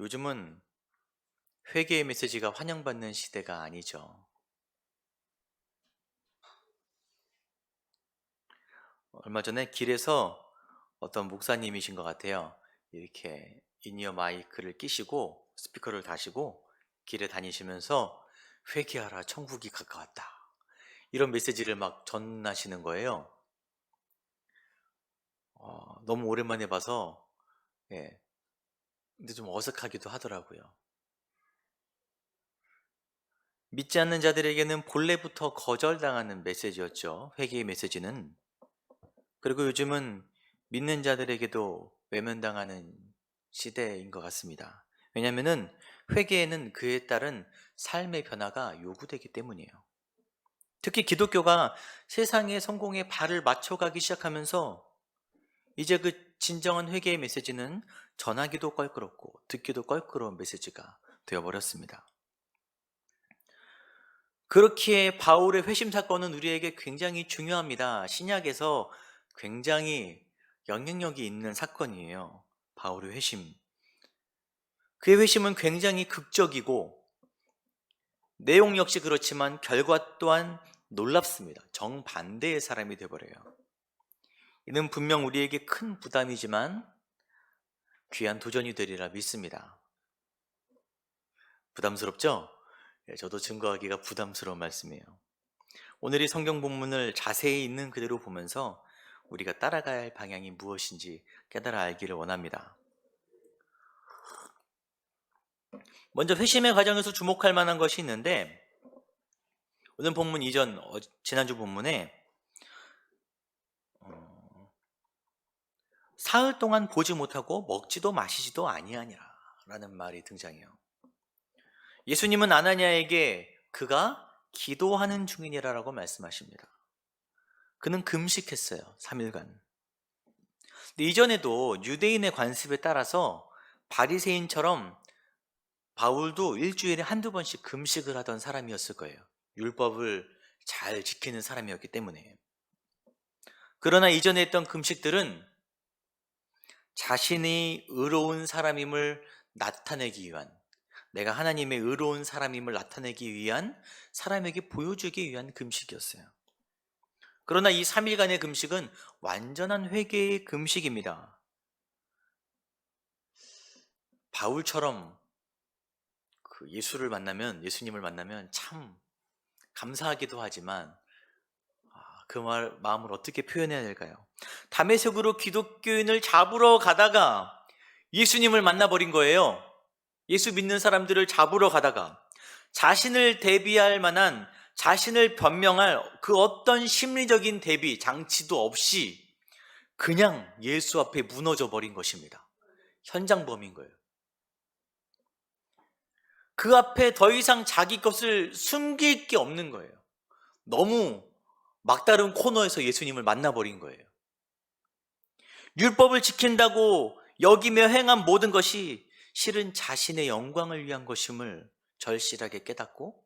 요즘은 회개의 메시지가 환영받는 시대가 아니죠. 얼마 전에 길에서 어떤 목사님이신 것 같아요. 이렇게 인이어 마이크를 끼시고 스피커를 다시고 길에 다니시면서 회개하라, 천국이 가까웠다. 이런 메시지를 막 전하시는 거예요. 너무 오랜만에 봐서, 예, 근데 좀 어색하기도 하더라고요. 믿지 않는 자들에게는 본래부터 거절당하는 메시지였죠. 회개의 메시지는. 그리고 요즘은 믿는 자들에게도 외면당하는 시대인 것 같습니다. 왜냐하면은 회개에는 그에 따른 삶의 변화가 요구되기 때문이에요. 특히 기독교가 세상의 성공에 발을 맞춰가기 시작하면서 이제 그 진정한 회개의 메시지는 전하기도 껄끄럽고 듣기도 껄끄러운 메시지가 되어버렸습니다. 그렇기에 바울의 회심 사건은 우리에게 굉장히 중요합니다. 신약에서 굉장히 영향력이 있는 사건이에요. 바울의 회심. 그의 회심은 굉장히 극적이고 내용 역시 그렇지만 결과 또한 놀랍습니다. 정반대의 사람이 되어버려요. 이는 분명 우리에게 큰 부담이지만 귀한 도전이 되리라 믿습니다. 부담스럽죠? 저도 증거하기가 부담스러운 말씀이에요. 오늘 이 성경 본문을 자세히 있는 그대로 보면서 우리가 따라가야 할 방향이 무엇인지 깨달아 알기를 원합니다. 먼저 회심의 과정에서 주목할 만한 것이 있는데, 오늘 본문 이전 지난주 본문에 사흘 동안 보지 못하고 먹지도 마시지도 아니하니라 라는 말이 등장해요. 예수님은 아나니아에게 그가 기도하는 중이니라라고 말씀하십니다. 그는 금식했어요. 3일간. 근데 이전에도 유대인의 관습에 따라서 바리새인처럼 바울도 일주일에 한두 번씩 금식을 하던 사람이었을 거예요. 율법을 잘 지키는 사람이었기 때문에. 그러나 이전에 했던 금식들은 자신이 의로운 사람임을 나타내기 위한, 내가 하나님의 의로운 사람임을 나타내기 위한, 사람에게 보여주기 위한 금식이었어요. 그러나 이 3일간의 금식은 완전한 회개의 금식입니다. 바울처럼 예수님을 만나면 참 감사하기도 하지만 그 마음을 어떻게 표현해야 될까요? 다메섹으로 기독교인을 잡으러 가다가 예수님을 만나버린 거예요. 예수 믿는 사람들을 잡으러 가다가 자신을 대비할 만한, 자신을 변명할 그 어떤 심리적인 대비 장치도 없이 그냥 예수 앞에 무너져 버린 것입니다. 현장범인 거예요. 그 앞에 더 이상 자기 것을 숨길 게 없는 거예요. 너무 막다른 코너에서 예수님을 만나버린 거예요. 율법을 지킨다고 여기며 행한 모든 것이 실은 자신의 영광을 위한 것임을 절실하게 깨닫고,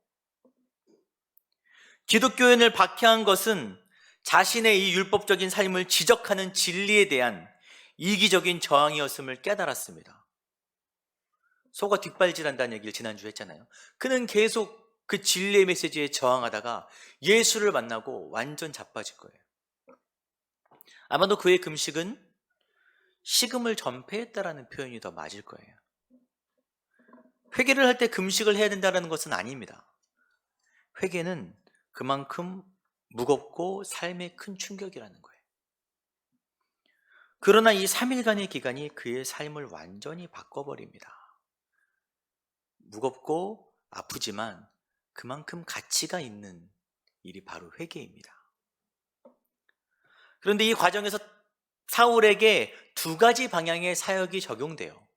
기독교인을 박해한 것은 자신의 이 율법적인 삶을 지적하는 진리에 대한 이기적인 저항이었음을 깨달았습니다. 소가 뒷발질한다는 얘기를 지난주에 했잖아요. 그는 계속 그 진리의 메시지에 저항하다가 예수를 만나고 완전 자빠질 거예요. 아마도 그의 금식은 식음을 전폐했다라는 표현이 더 맞을 거예요. 회개를 할 때 금식을 해야 된다는 것은 아닙니다. 회개는 그만큼 무겁고 삶에 큰 충격이라는 거예요. 그러나 이 3일간의 기간이 그의 삶을 완전히 바꿔버립니다. 무겁고 아프지만 그만큼 가치가 있는 일이 바로 회개입니다. 그런데 이 과정에서 사울에게 두 가지 방향의 사역이 적용돼요.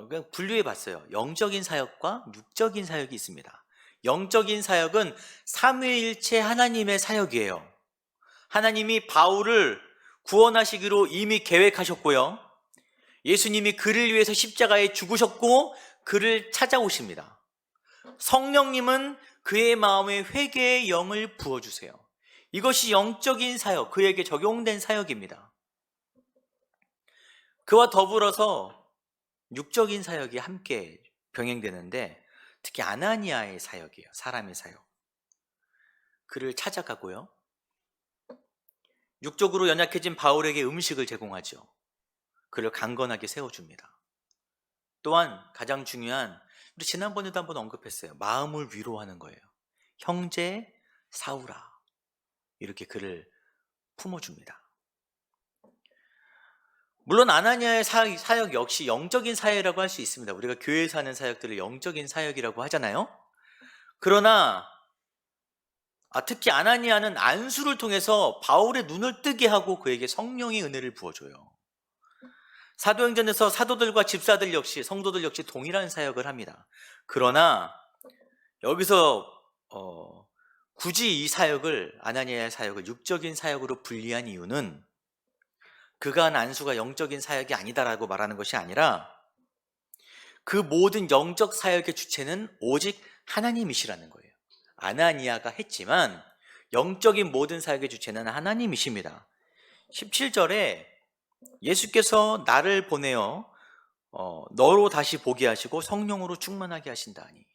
그냥 분류해 봤어요. 영적인 사역과 육적인 사역이 있습니다. 영적인 사역은 삼위일체 하나님의 사역이에요. 하나님이 바울을 구원하시기로 이미 계획하셨고요. 예수님이 그를 위해서 십자가에 죽으셨고 그를 찾아오십니다. 성령님은 그의 마음에 회개의 영을 부어주세요. 이것이 영적인 사역, 그에게 적용된 사역입니다. 그와 더불어서 육적인 사역이 함께 병행되는데 특히 아나니아의 사역이에요. 사람의 사역. 그를 찾아가고요. 육적으로 연약해진 바울에게 음식을 제공하죠. 그를 강건하게 세워줍니다. 또한 가장 중요한, 우리 지난번에도 한번 언급했어요. 마음을 위로하는 거예요. 형제 사울아, 이렇게 그를 품어줍니다. 물론 아나니아의 사역 역시 영적인 사역이라고 할 수 있습니다. 우리가 교회에서 하는 사역들을 영적인 사역이라고 하잖아요. 그러나 특히 아나니아는 안수를 통해서 바울의 눈을 뜨게 하고 그에게 성령의 은혜를 부어줘요. 사도행전에서 사도들과 집사들 역시, 성도들 역시 동일한 사역을 합니다. 그러나 여기서 굳이 이 사역을, 아나니아의 사역을 육적인 사역으로 분리한 이유는 그가 한 안수가 영적인 사역이 아니다라고 말하는 것이 아니라 그 모든 영적 사역의 주체는 오직 하나님이시라는 거예요. 아나니아가 했지만 영적인 모든 사역의 주체는 하나님이십니다. 17절에 예수께서 나를 보내어 너로 다시 보게 하시고 성령으로 충만하게 하신다니.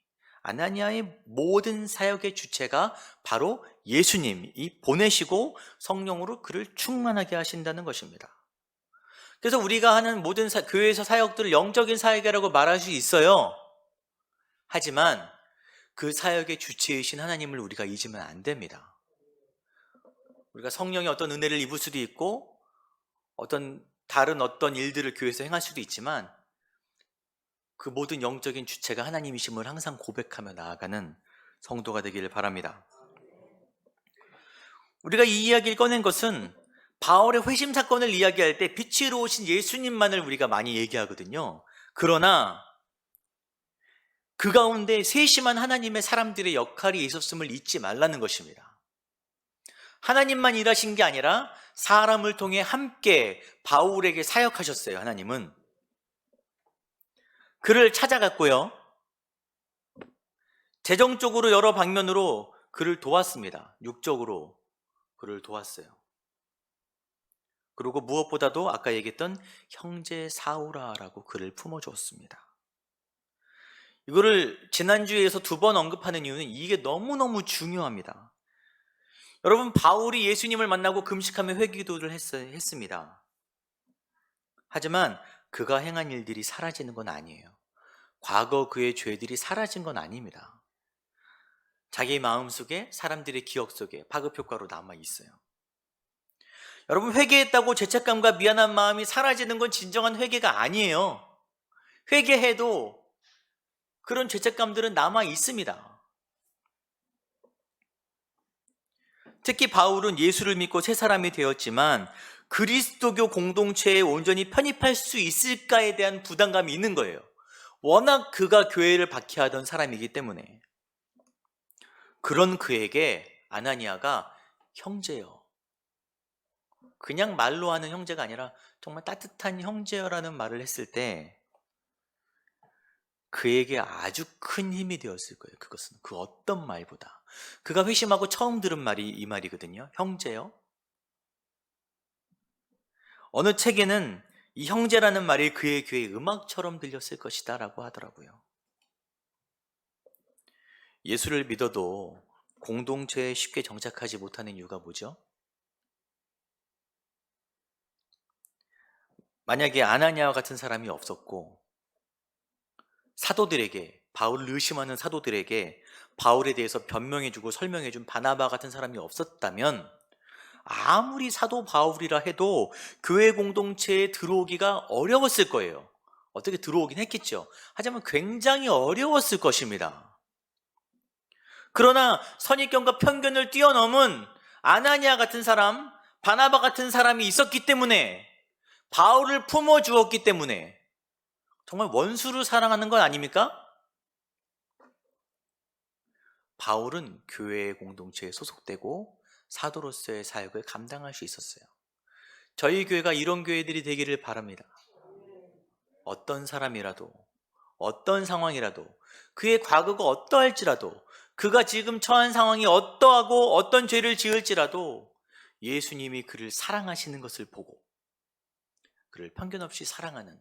아나니아의 모든 사역의 주체가 바로 예수님이 보내시고 성령으로 그를 충만하게 하신다는 것입니다. 그래서 우리가 하는 모든 교회에서 사역들을 영적인 사역이라고 말할 수 있어요. 하지만 그 사역의 주체이신 하나님을 우리가 잊으면 안 됩니다. 우리가 성령의 어떤 은혜를 입을 수도 있고 다른 어떤 일들을 교회에서 행할 수도 있지만 그 모든 영적인 주체가 하나님이심을 항상 고백하며 나아가는 성도가 되기를 바랍니다. 우리가 이 이야기를 꺼낸 것은 바울의 회심 사건을 이야기할 때 빛으로 오신 예수님만을 우리가 많이 얘기하거든요. 그러나 그 가운데 세심한 하나님의 사람들의 역할이 있었음을 잊지 말라는 것입니다. 하나님만 일하신 게 아니라 사람을 통해 함께 바울에게 사역하셨어요. 하나님은 그를 찾아갔고요, 재정적으로 여러 방면으로 그를 도왔습니다. 육적으로 그를 도왔어요. 그리고 무엇보다도 아까 얘기했던 형제 사울아라고 그를 품어주었습니다. 이거를 지난주에서 2번 언급하는 이유는 이게 너무너무 중요합니다. 여러분, 바울이 예수님을 만나고 금식하며 회개기도를 했습니다. 하지만 그가 행한 일들이 사라지는 건 아니에요. 과거 그의 죄들이 사라진 건 아닙니다. 자기 마음속에, 사람들의 기억 속에 파급효과로 남아있어요. 여러분, 회개했다고 죄책감과 미안한 마음이 사라지는 건 진정한 회개가 아니에요. 회개해도 그런 죄책감들은 남아있습니다. 특히 바울은 예수를 믿고 새 사람이 되었지만 그리스도교 공동체에 온전히 편입할 수 있을까에 대한 부담감이 있는 거예요. 워낙 그가 교회를 박해하던 사람이기 때문에. 그런 그에게 아나니아가 형제여, 그냥 말로 하는 형제가 아니라 정말 따뜻한 형제여라는 말을 했을 때 그에게 아주 큰 힘이 되었을 거예요. 그것은 그 어떤 말보다. 그가 회심하고 처음 들은 말이 이 말이거든요. 형제요. 어느 책에는 이 형제라는 말이 그의 귀에 음악처럼 들렸을 것이다 라고 하더라고요. 예수를 믿어도 공동체에 쉽게 정착하지 못하는 이유가 뭐죠? 만약에 아나니아와 같은 사람이 없었고 사도들에게, 바울을 의심하는 사도들에게 바울에 대해서 변명해주고 설명해준 바나바 같은 사람이 없었다면 아무리 사도 바울이라 해도 교회 공동체에 들어오기가 어려웠을 거예요. 어떻게 들어오긴 했겠죠. 하지만 굉장히 어려웠을 것입니다. 그러나 선입견과 편견을 뛰어넘은 아나니아 같은 사람, 바나바 같은 사람이 있었기 때문에, 바울을 품어주었기 때문에 정말 원수를 사랑하는 건 아닙니까? 바울은 교회의 공동체에 소속되고 사도로서의 사역을 감당할 수 있었어요. 저희 교회가 이런 교회들이 되기를 바랍니다. 어떤 사람이라도, 어떤 상황이라도, 그의 과거가 어떠할지라도, 그가 지금 처한 상황이 어떠하고 어떤 죄를 지을지라도 예수님이 그를 사랑하시는 것을 보고 그를 편견 없이 사랑하는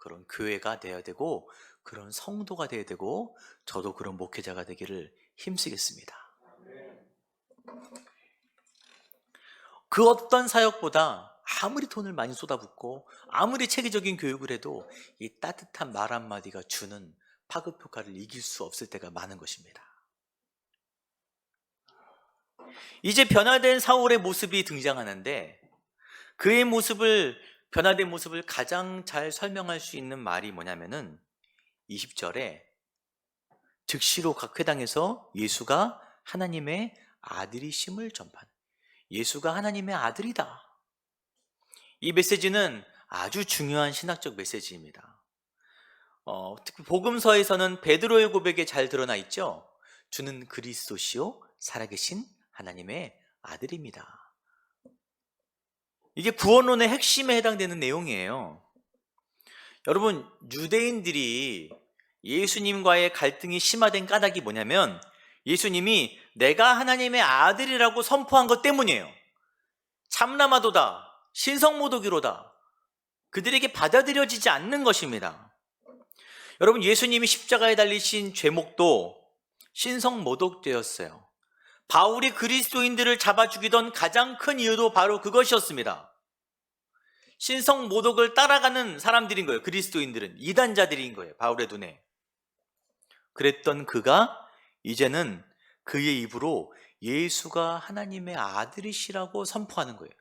그런 교회가 되어야 되고 그런 성도가 되어야 되고 저도 그런 목회자가 되기를 힘쓰겠습니다. 그 어떤 사역보다 아무리 돈을 많이 쏟아붓고 아무리 체계적인 교육을 해도 이 따뜻한 말 한마디가 주는 파급 효과를 이길 수 없을 때가 많은 것입니다. 이제 변화된 사울의 모습이 등장하는데 그의 변화된 모습을 가장 잘 설명할 수 있는 말이 뭐냐면은 20절에 즉시로 각 회당에서 예수가 하나님의 아들이심을 전파하는, 예수가 하나님의 아들이다. 이 메시지는 아주 중요한 신학적 메시지입니다. 특히 복음서에서는 베드로의 고백에 잘 드러나 있죠. 주는 그리스도시요 살아계신 하나님의 아들입니다. 이게 구원론의 핵심에 해당되는 내용이에요. 여러분, 유대인들이 예수님과의 갈등이 심화된 까닭이 뭐냐면 예수님이 내가 하나님의 아들이라고 선포한 것 때문이에요. 참나마도다, 신성모독이로다. 그들에게 받아들여지지 않는 것입니다. 여러분, 예수님이 십자가에 달리신 죄목도 신성모독죄였어요. 바울이 그리스도인들을 잡아 죽이던 가장 큰 이유도 바로 그것이었습니다. 신성모독을 따라가는 사람들인 거예요. 그리스도인들은 이단자들인 거예요. 바울의 눈에. 그랬던 그가 이제는 그의 입으로 예수가 하나님의 아들이시라고 선포하는 거예요.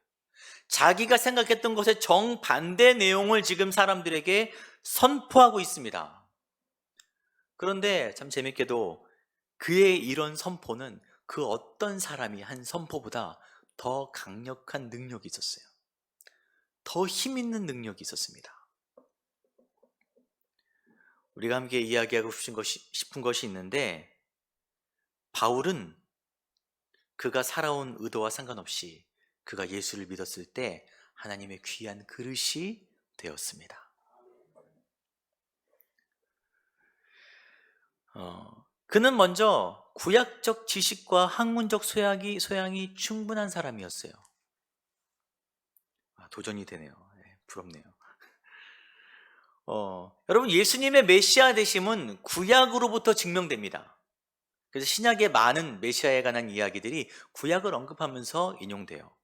자기가 생각했던 것의 정반대 내용을 지금 사람들에게 선포하고 있습니다. 그런데 참 재밌게도 그의 이런 선포는 그 어떤 사람이 한 선포보다 더 강력한 능력이 있었어요. 더 힘 있는 능력이 있었습니다. 우리가 함께 이야기하고 싶은 것이 있는데 바울은 그가 살아온 의도와 상관없이 그가 예수를 믿었을 때 하나님의 귀한 그릇이 되었습니다. 그는 먼저 구약적 지식과 학문적 소양이 충분한 사람이었어요. 도전이 되네요. 부럽네요. 여러분, 예수님의 메시아 되심은 구약으로부터 증명됩니다. 그래서 신약의 많은 메시아에 관한 이야기들이 구약을 언급하면서 인용돼요.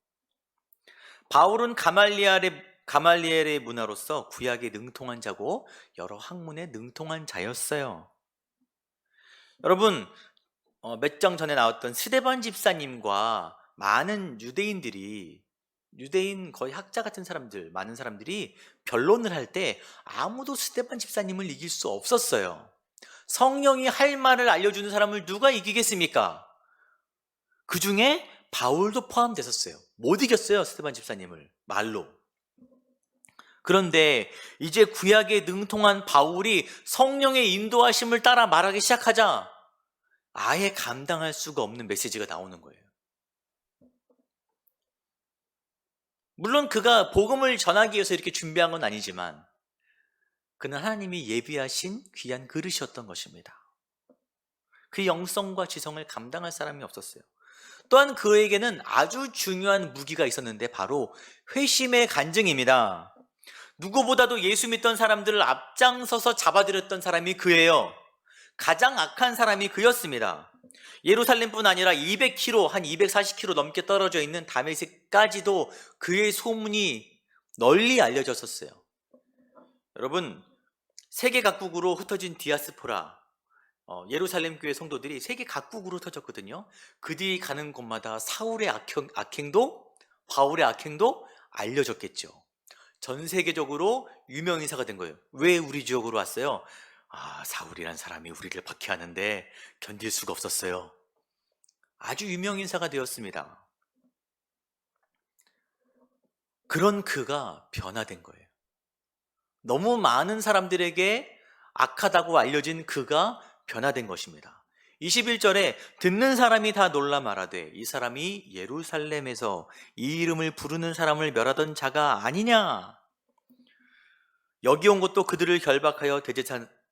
바울은 가말리엘의 문화로서 구약에 능통한 자고 여러 학문에 능통한 자였어요. 여러분, 몇 장 전에 나왔던 스데반 집사님과 많은 유대인 거의 학자 같은 사람들, 많은 사람들이 변론을 할 때 아무도 스데반 집사님을 이길 수 없었어요. 성령이 할 말을 알려주는 사람을 누가 이기겠습니까? 그 중에 바울도 포함됐었어요. 못 이겼어요, 스데반 집사님을 말로. 그런데 이제 구약에 능통한 바울이 성령의 인도하심을 따라 말하기 시작하자 아예 감당할 수가 없는 메시지가 나오는 거예요. 물론 그가 복음을 전하기 위해서 이렇게 준비한 건 아니지만 그는 하나님이 예비하신 귀한 그릇이었던 것입니다. 그 영성과 지성을 감당할 사람이 없었어요. 또한 그에게는 아주 중요한 무기가 있었는데 바로 회심의 간증입니다. 누구보다도 예수 믿던 사람들을 앞장서서 잡아들였던 사람이 그예요. 가장 악한 사람이 그였습니다. 예루살렘뿐 아니라 200km, 한 240km 넘게 떨어져 있는 다메섹까지도 그의 소문이 널리 알려졌었어요. 여러분, 세계 각국으로 흩어진 디아스포라, 예루살렘 교회 성도들이 세계 각국으로 흩어졌거든요. 그들이 가는 곳마다 사울의 악행도 바울의 악행도 알려졌겠죠. 전 세계적으로 유명 인사가 된 거예요. 왜 우리 지역으로 왔어요? 사울이란 사람이 우리를 박해하는데 견딜 수가 없었어요. 아주 유명 인사가 되었습니다. 그런 그가 변화된 거예요. 너무 많은 사람들에게 악하다고 알려진 그가 변화된 것입니다. 21절에 듣는 사람이 다 놀라 말하되 이 사람이 예루살렘에서 이 이름을 부르는 사람을 멸하던 자가 아니냐. 여기 온 것도 그들을 결박하여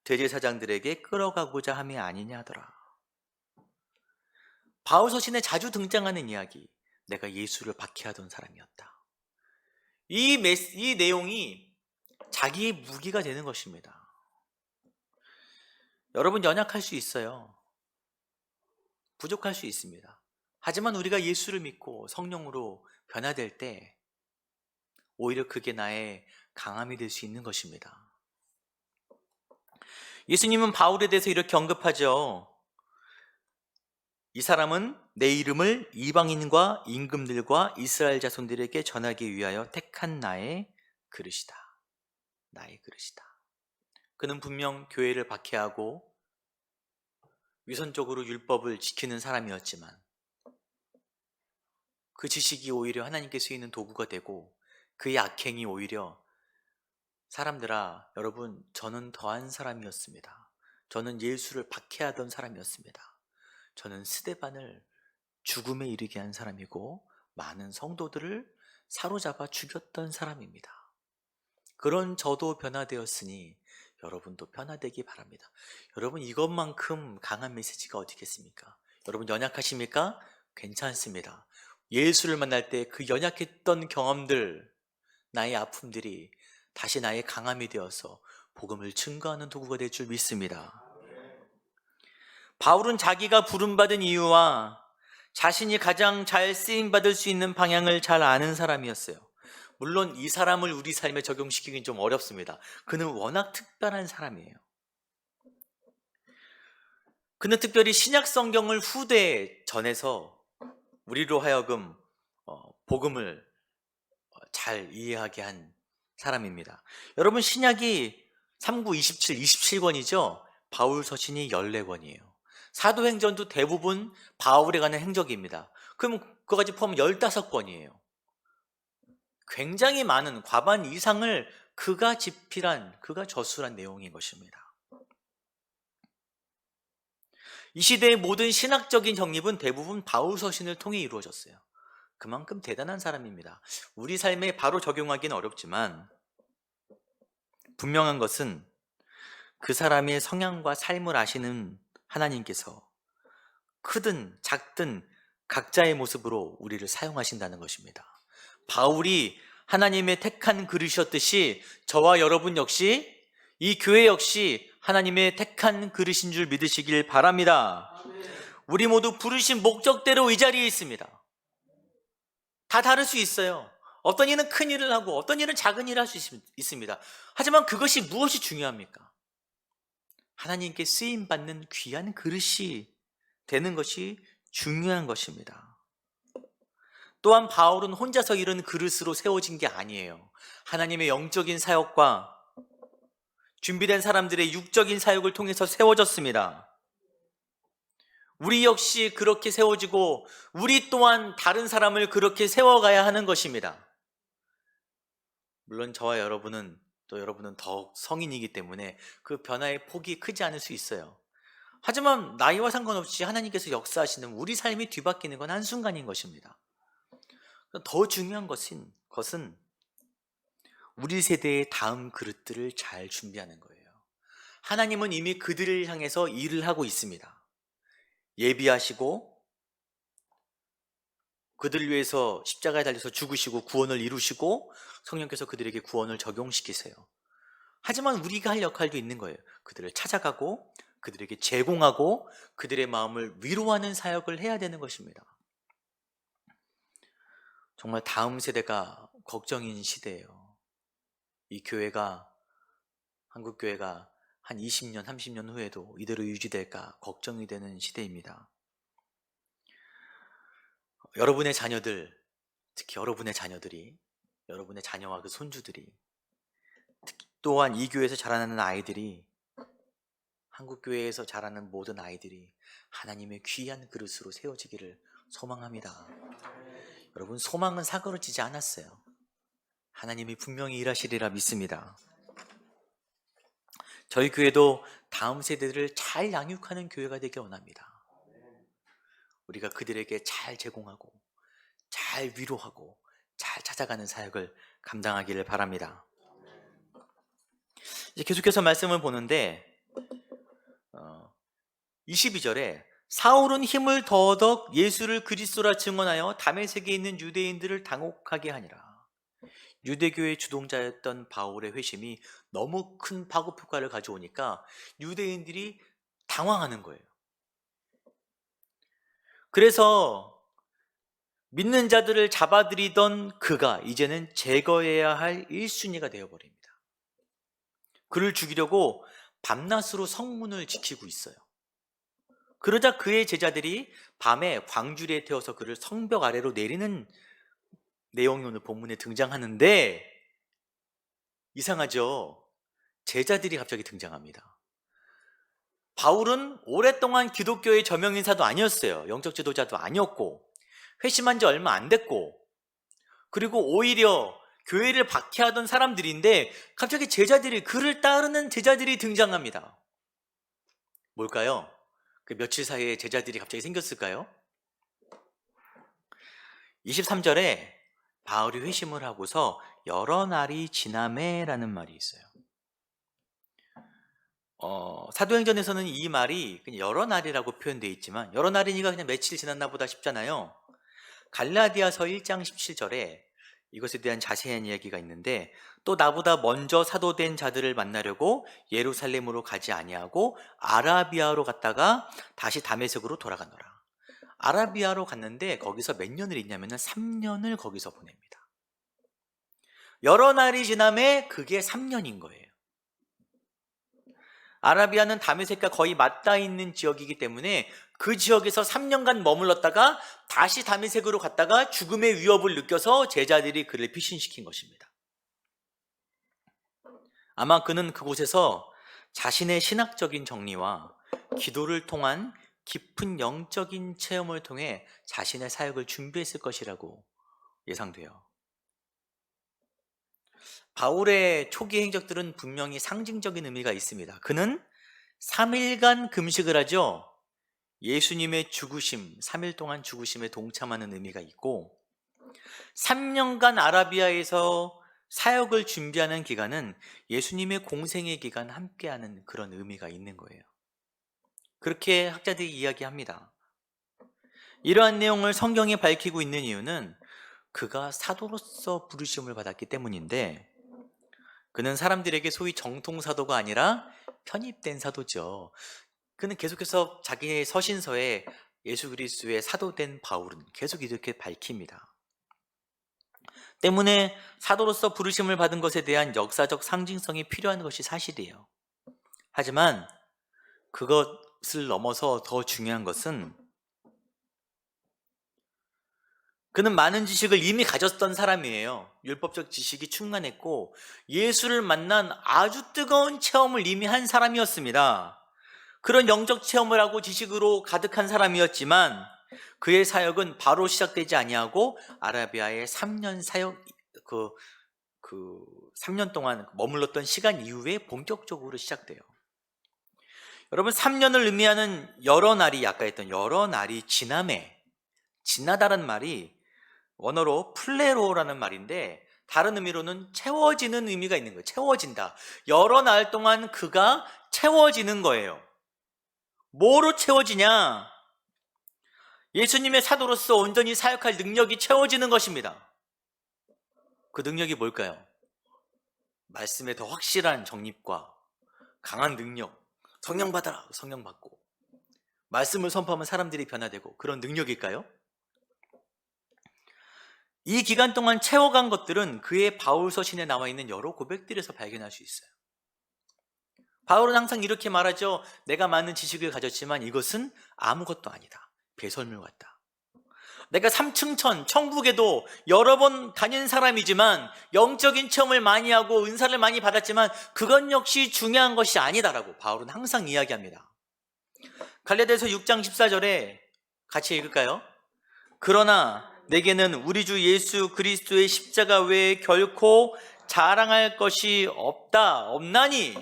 대제사장들에게 끌어가고자 함이 아니냐 하더라. 바울 서신에 자주 등장하는 이야기, 내가 예수를 박해하던 사람이었다. 이 내용이 자기의 무기가 되는 것입니다. 여러분, 연약할 수 있어요. 부족할 수 있습니다. 하지만 우리가 예수를 믿고 성령으로 변화될 때 오히려 그게 나의 강함이 될 수 있는 것입니다. 예수님은 바울에 대해서 이렇게 언급하죠. 이 사람은 내 이름을 이방인과 임금들과 이스라엘 자손들에게 전하기 위하여 택한 나의 그릇이다. 나의 그릇이다. 그는 분명 교회를 박해하고 위선적으로 율법을 지키는 사람이었지만 그 지식이 오히려 하나님께 쓰이는 도구가 되고 그의 악행이 오히려 사람들아, 여러분, 저는 더한 사람이었습니다. 저는 예수를 박해하던 사람이었습니다. 저는 스데반을 죽음에 이르게 한 사람이고 많은 성도들을 사로잡아 죽였던 사람입니다. 그런 저도 변화되었으니 여러분도 변화되기 바랍니다. 여러분, 이것만큼 강한 메시지가 어디 있겠습니까? 여러분, 연약하십니까? 괜찮습니다. 예수를 만날 때 그 연약했던 경험들, 나의 아픔들이 다시 나의 강함이 되어서 복음을 증거하는 도구가 될 줄 믿습니다. 바울은 자기가 부름받은 이유와 자신이 가장 잘 쓰임받을 수 있는 방향을 잘 아는 사람이었어요. 물론 이 사람을 우리 삶에 적용시키긴 좀 어렵습니다. 그는 워낙 특별한 사람이에요. 그는 특별히 신약 성경을 후대에 전해서 우리로 하여금 복음을 잘 이해하게 한 사람입니다. 여러분, 신약이 39, 27, 27권이죠. 바울 서신이 14권이에요. 사도행전도 대부분 바울에 관한 행적입니다. 그럼 그거까지 포함하면 15권이에요. 굉장히 많은 과반 이상을 그가 집필한, 그가 저술한 내용인 것입니다. 이 시대의 모든 신학적인 정립은 대부분 바울 서신을 통해 이루어졌어요. 그만큼 대단한 사람입니다. 우리 삶에 바로 적용하기는 어렵지만 분명한 것은 그 사람의 성향과 삶을 아시는 하나님께서 크든 작든 각자의 모습으로 우리를 사용하신다는 것입니다. 바울이 하나님의 택한 그릇이었듯이 저와 여러분 역시, 이 교회 역시 하나님의 택한 그릇인 줄 믿으시길 바랍니다. 우리 모두 부르신 목적대로 이 자리에 있습니다. 다 다를 수 있어요. 어떤 이는 큰 일을 하고 어떤 일은 작은 일을 할 수 있습니다. 하지만 그것이 무엇이 중요합니까? 하나님께 쓰임받는 귀한 그릇이 되는 것이 중요한 것입니다. 또한 바울은 혼자서 이런 그릇으로 세워진 게 아니에요. 하나님의 영적인 사역과 준비된 사람들의 육적인 사역을 통해서 세워졌습니다. 우리 역시 그렇게 세워지고 우리 또한 다른 사람을 그렇게 세워가야 하는 것입니다. 물론 저와 여러분은, 또 여러분은 더욱 성인이기 때문에 그 변화의 폭이 크지 않을 수 있어요. 하지만 나이와 상관없이 하나님께서 역사하시는 우리 삶이 뒤바뀌는 건 한순간인 것입니다. 더 중요한 것은 우리 세대의 다음 그릇들을 잘 준비하는 거예요. 하나님은 이미 그들을 향해서 일을 하고 있습니다. 예비하시고 그들을 위해서 십자가에 달려서 죽으시고 구원을 이루시고 성령께서 그들에게 구원을 적용시키세요. 하지만 우리가 할 역할도 있는 거예요. 그들을 찾아가고 그들에게 제공하고 그들의 마음을 위로하는 사역을 해야 되는 것입니다. 정말 다음 세대가 걱정인 시대예요. 이 교회가, 한국교회가 한 20년, 30년 후에도 이대로 유지될까 걱정이 되는 시대입니다. 여러분의 자녀들, 특히 여러분의 자녀들이, 여러분의 자녀와 그 손주들이, 또한 이 교회에서 자라나는 아이들이, 한국교회에서 자라는 모든 아이들이 하나님의 귀한 그릇으로 세워지기를 소망합니다. 여러분, 소망은 사그러지지 않았어요. 하나님이 분명히 일하시리라 믿습니다. 저희 교회도 다음 세대들을 잘 양육하는 교회가 되길 원합니다. 우리가 그들에게 잘 제공하고 잘 위로하고 잘 찾아가는 사역을 감당하기를 바랍니다. 이제 계속해서 말씀을 보는데 22절에 사울은 힘을 더덕 예수를 그리스도라 증언하여 다메섹에 있는 유대인들을 당혹하게 하니라. 유대교의 주동자였던 바울의 회심이 너무 큰 파급 효과를 가져오니까 유대인들이 당황하는 거예요. 그래서 믿는 자들을 잡아들이던 그가 이제는 제거해야 할 1순위가 되어버립니다. 그를 죽이려고 밤낮으로 성문을 지키고 있어요. 그러자 그의 제자들이 밤에 광주리에 태워서 그를 성벽 아래로 내리는 내용이 오늘 본문에 등장하는데, 이상하죠? 제자들이 갑자기 등장합니다. 바울은 오랫동안 기독교의 저명인사도 아니었어요. 영적 지도자도 아니었고, 회심한 지 얼마 안 됐고, 그리고 오히려 교회를 박해하던 사람들인데 갑자기 제자들이, 그를 따르는 제자들이 등장합니다. 뭘까요? 그 며칠 사이에 제자들이 갑자기 생겼을까요? 23절에 바울이 회심을 하고서 여러 날이 지나매라는 말이 있어요. 사도행전에서는 이 말이 그냥 여러 날이라고 표현되어 있지만, 여러 날이니까 그냥 며칠 지났나 보다 싶잖아요. 갈라디아서 1장 17절에 이것에 대한 자세한 이야기가 있는데, 또 나보다 먼저 사도된 자들을 만나려고 예루살렘으로 가지 아니하고 아라비아로 갔다가 다시 다메섹으로 돌아가노라. 아라비아로 갔는데 거기서 몇 년을 있냐면 3년을 거기서 보냅니다. 여러 날이 지남에 그게 3년인 거예요. 아라비아는 다메섹과 거의 맞닿아 있는 지역이기 때문에 그 지역에서 3년간 머물렀다가 다시 다메섹으로 갔다가 죽음의 위협을 느껴서 제자들이 그를 피신시킨 것입니다. 아마 그는 그곳에서 자신의 신학적인 정리와 기도를 통한 깊은 영적인 체험을 통해 자신의 사역을 준비했을 것이라고 예상돼요. 바울의 초기 행적들은 분명히 상징적인 의미가 있습니다. 그는 3일간 금식을 하죠. 예수님의 죽으심, 3일 동안 죽으심에 동참하는 의미가 있고, 3년간 아라비아에서 사역을 준비하는 기간은 예수님의 공생의 기간 함께하는 그런 의미가 있는 거예요. 그렇게 학자들이 이야기합니다. 이러한 내용을 성경에 밝히고 있는 이유는 그가 사도로서 부르심을 받았기 때문인데, 그는 사람들에게 소위 정통사도가 아니라 편입된 사도죠. 그는 계속해서 자기의 서신서에 예수 그리스도의 사도된 바울은 계속 이렇게 밝힙니다. 때문에 사도로서 부르심을 받은 것에 대한 역사적 상징성이 필요한 것이 사실이에요. 하지만 그것을 넘어서 더 중요한 것은, 그는 많은 지식을 이미 가졌던 사람이에요. 율법적 지식이 충만했고 예수를 만난 아주 뜨거운 체험을 이미 한 사람이었습니다. 그런 영적 체험을 하고 지식으로 가득한 사람이었지만 그의 사역은 바로 시작되지 아니하고 아라비아의 3년 사역, 그 3년 동안 머물렀던 시간 이후에 본격적으로 시작돼요. 여러분, 3년을 의미하는 여러 날이, 아까 했던 여러 날이 지나매, 지나다란 말이 원어로 플레로라는 말인데 다른 의미로는 채워지는 의미가 있는 거예요. 채워진다. 여러 날 동안 그가 채워지는 거예요. 뭐로 채워지냐? 예수님의 사도로서 온전히 사역할 능력이 채워지는 것입니다. 그 능력이 뭘까요? 말씀의 더 확실한 정립과 강한 능력, 성령 받아라, 성령 받고 말씀을 선포하면 사람들이 변화되고, 그런 능력일까요? 이 기간 동안 채워간 것들은 그의 바울 서신에 나와 있는 여러 고백들에서 발견할 수 있어요. 바울은 항상 이렇게 말하죠. 내가 많은 지식을 가졌지만 이것은 아무것도 아니다. 배설물 같다. 내가 3층천 천국에도 여러 번 다닌 사람이지만 영적인 체험을 많이 하고 은사를 많이 받았지만 그건 역시 중요한 것이 아니다라고 바울은 항상 이야기합니다. 갈라디아서 6장 14절에 같이 읽을까요? 그러나 내게는 우리 주 예수 그리스도의 십자가 외에 결코 자랑할 것이 없나니,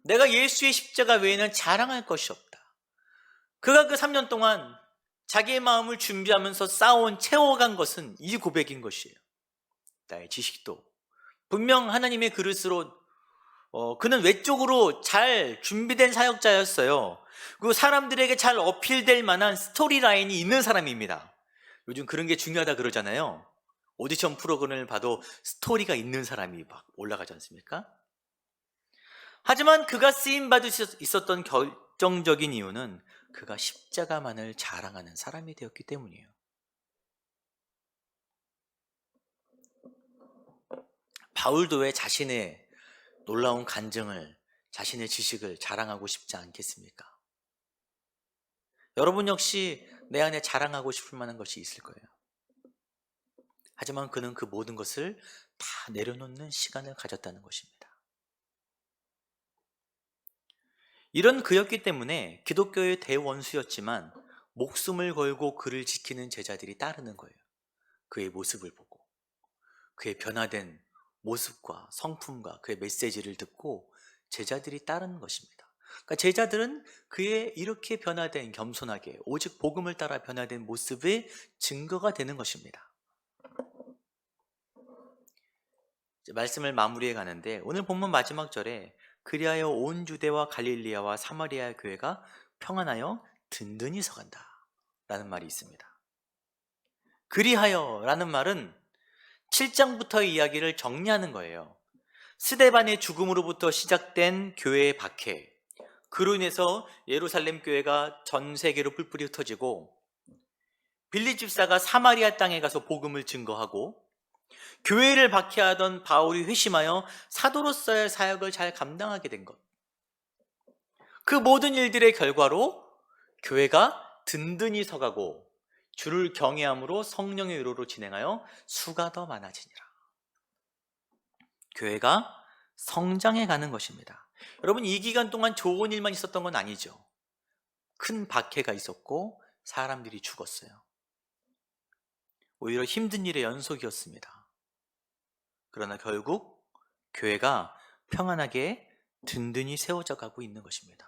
내가 예수의 십자가 외에는 자랑할 것이 없다. 그가 그 3년 동안 자기의 마음을 준비하면서 쌓아온, 채워간 것은 이 고백인 것이에요. 나의 지식도 분명 하나님의 그릇으로 그는 외적으로 잘 준비된 사역자였어요. 그리고 사람들에게 잘 어필될 만한 스토리라인이 있는 사람입니다. 요즘 그런 게 중요하다 그러잖아요. 오디션 프로그램을 봐도 스토리가 있는 사람이 막 올라가지 않습니까? 하지만 그가 쓰임받을 수 있었던 결정적인 이유는 그가 십자가만을 자랑하는 사람이 되었기 때문이에요. 바울도 왜 자신의 놀라운 간증을, 자신의 지식을 자랑하고 싶지 않겠습니까? 여러분 역시 내 안에 자랑하고 싶을 만한 것이 있을 거예요. 하지만 그는 그 모든 것을 다 내려놓는 시간을 가졌다는 것입니다. 이런 그였기 때문에 기독교의 대원수였지만 목숨을 걸고 그를 지키는 제자들이 따르는 거예요. 그의 모습을 보고, 그의 변화된 모습과 성품과 그의 메시지를 듣고 제자들이 따르는 것입니다. 그러니까 제자들은 그의 이렇게 변화된, 겸손하게 오직 복음을 따라 변화된 모습의 증거가 되는 것입니다. 이제 말씀을 마무리해 가는데 오늘 본문 마지막 절에 그리하여 온 유대와 갈릴리아와 사마리아 교회가 평안하여 든든히 서간다 라는 말이 있습니다. 그리하여 라는 말은 7장부터의 이야기를 정리하는 거예요. 스데반의 죽음으로부터 시작된 교회의 박해, 그로 인해서 예루살렘 교회가 전 세계로 뿔뿔이 흩어지고 빌립 집사가 사마리아 땅에 가서 복음을 증거하고 교회를 박해하던 바울이 회심하여 사도로서의 사역을 잘 감당하게 된 것, 그 모든 일들의 결과로 교회가 든든히 서가고 주를 경외함으로 성령의 의로로 진행하여 수가 더 많아지니라. 교회가 성장해 가는 것입니다. 여러분, 이 기간 동안 좋은 일만 있었던 건 아니죠. 큰 박해가 있었고 사람들이 죽었어요. 오히려 힘든 일의 연속이었습니다. 그러나 결국 교회가 평안하게 든든히 세워져 가고 있는 것입니다.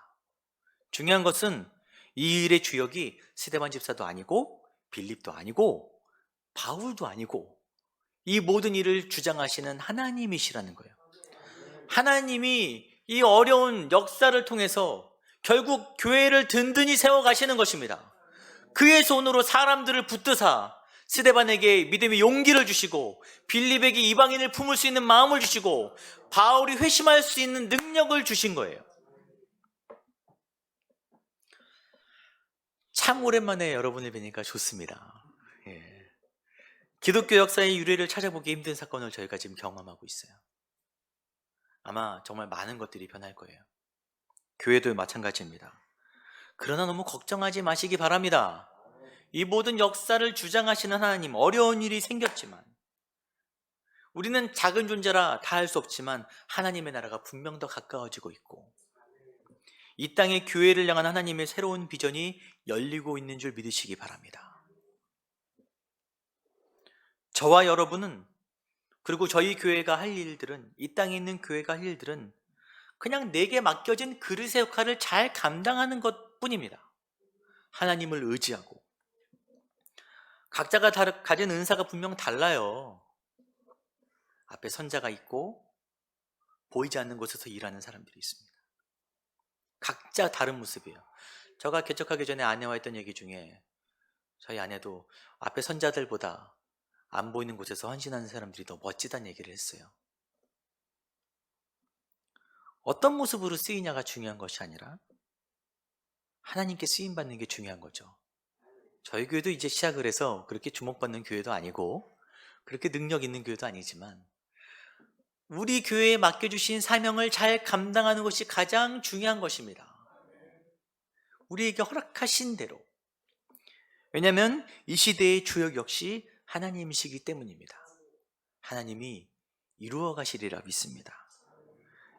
중요한 것은 이 일의 주역이 스데반 집사도 아니고 빌립도 아니고 바울도 아니고 이 모든 일을 주장하시는 하나님이시라는 거예요. 하나님이 이 어려운 역사를 통해서 결국 교회를 든든히 세워가시는 것입니다. 그의 손으로 사람들을 붙드사 스데반에게 믿음의 용기를 주시고 빌립에게 이방인을 품을 수 있는 마음을 주시고 바울이 회심할 수 있는 능력을 주신 거예요. 참 오랜만에 여러분을 뵈니까 좋습니다. 예. 기독교 역사의 유래를 찾아보기 힘든 사건을 저희가 지금 경험하고 있어요. 아마 정말 많은 것들이 변할 거예요. 교회도 마찬가지입니다. 그러나 너무 걱정하지 마시기 바랍니다. 이 모든 역사를 주장하시는 하나님, 어려운 일이 생겼지만 우리는 작은 존재라 다 할 수 없지만 하나님의 나라가 분명 더 가까워지고 있고 이 땅의 교회를 향한 하나님의 새로운 비전이 열리고 있는 줄 믿으시기 바랍니다. 저와 여러분은, 그리고 저희 교회가 할 일들은, 이 땅에 있는 교회가 할 일들은 그냥 내게 맡겨진 그릇의 역할을 잘 감당하는 것 뿐입니다. 하나님을 의지하고. 각자가 가진 은사가 분명 달라요. 앞에 선자가 있고 보이지 않는 곳에서 일하는 사람들이 있습니다. 각자 다른 모습이에요. 제가 개척하기 전에 아내와 했던 얘기 중에 저희 아내도 앞에 선자들보다 안 보이는 곳에서 헌신하는 사람들이 더 멋지다는 얘기를 했어요. 어떤 모습으로 쓰이냐가 중요한 것이 아니라 하나님께 쓰임받는 게 중요한 거죠. 저희 교회도 이제 시작을 해서 그렇게 주목받는 교회도 아니고 그렇게 능력 있는 교회도 아니지만 우리 교회에 맡겨주신 사명을 잘 감당하는 것이 가장 중요한 것입니다. 우리에게 허락하신 대로. 왜냐하면 이 시대의 주역 역시 하나님이시기 때문입니다. 하나님이 이루어 가시리라 믿습니다.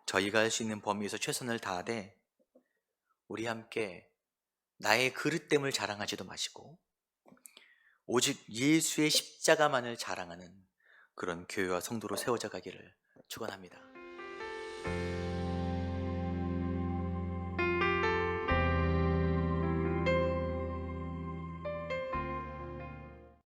저희가 할 수 있는 범위에서 최선을 다하되 우리 함께 나의 그릇됨을 자랑하지도 마시고 오직 예수의 십자가만을 자랑하는 그런 교회와 성도로 세워져 가기를 축원합니다.